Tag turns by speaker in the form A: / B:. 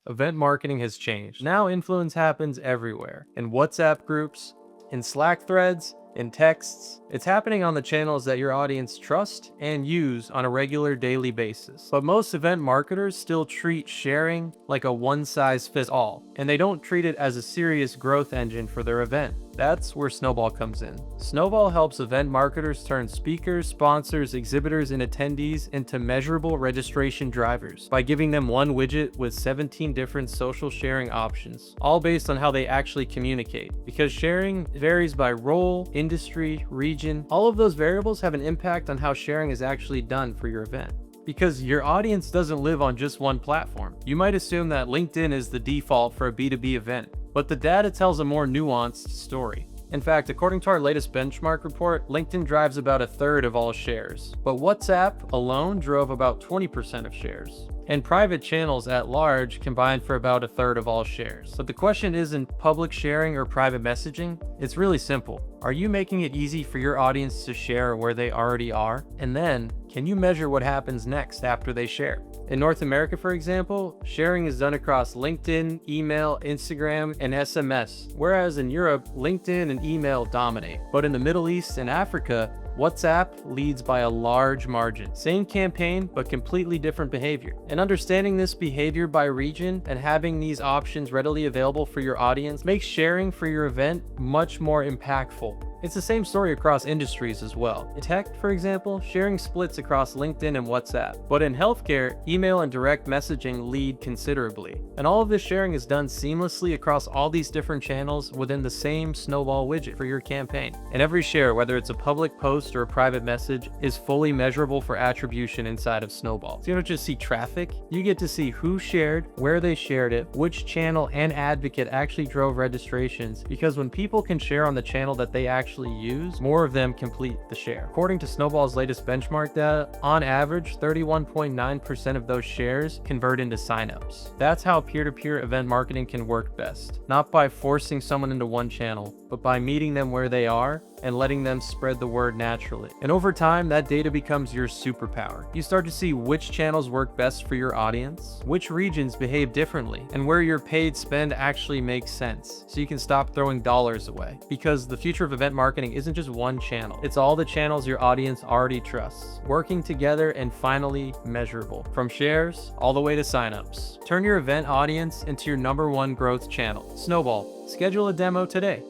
A: event marketing has changed. Now influence happens everywhere. In WhatsApp groups, in Slack threads, in texts. It's happening on the channels that your audience trust and use on a regular daily basis. But most event marketers still treat sharing like a one-size-fits-all, and they don't treat it as a serious growth engine for their event. That's where Snöball comes in. Snöball helps event marketers turn speakers, sponsors, exhibitors, and attendees into measurable registration drivers by giving them one widget with 17 different social sharing options, all based on how they actually communicate. Because sharing varies by role, industry, region, all of those variables have an impact on how sharing is actually done for your event. Because your audience doesn't live on just one platform. You might assume that LinkedIn is the default for a B2B event, but the data tells a more nuanced story. In fact, according to our latest benchmark report, LinkedIn drives about 1/3 of all shares, but WhatsApp alone drove about 20% of shares. And private channels at large combined for about 1/3 of all shares. But the question isn't public sharing or private messaging, it's really simple. Are you making it easy for your audience to share where they already are? And then, can you measure what happens next after they share? In North America, for example, sharing is done across LinkedIn, email, Instagram, and SMS, whereas in Europe, LinkedIn and email dominate. But in the Middle East and Africa, WhatsApp leads by a large margin. Same campaign, but completely different behavior. And understanding this behavior by region and having these options readily available for your audience makes sharing for your event much more impactful. It's the same story across industries as well. In tech, for example, sharing splits across LinkedIn and WhatsApp. But in healthcare, email and direct messaging lead considerably. And all of this sharing is done seamlessly across all these different channels within the same Snöball widget for your campaign. And every share, whether it's a public post or a private message, is fully measurable for attribution inside of Snöball. So you don't just see traffic, you get to see who shared, where they shared it, which channel and advocate actually drove registrations, because when people can share on the channel that they actually use, more of them complete the share. According to Snöball's latest benchmark data, on average, 31.9% of those shares convert into signups. That's how peer-to-peer event marketing can work best. Not by forcing someone into one channel, but by meeting them where they are and letting them spread the word naturally. And over time, that data becomes your superpower. You start to see which channels work best for your audience, which regions behave differently, and where your paid spend actually makes sense, so you can stop throwing dollars away. Because the future of event marketing isn't just one channel, it's all the channels your audience already trusts, working together and finally measurable. From shares all the way to signups. Turn your event audience into your #1 growth channel. Snöball. Schedule a demo today.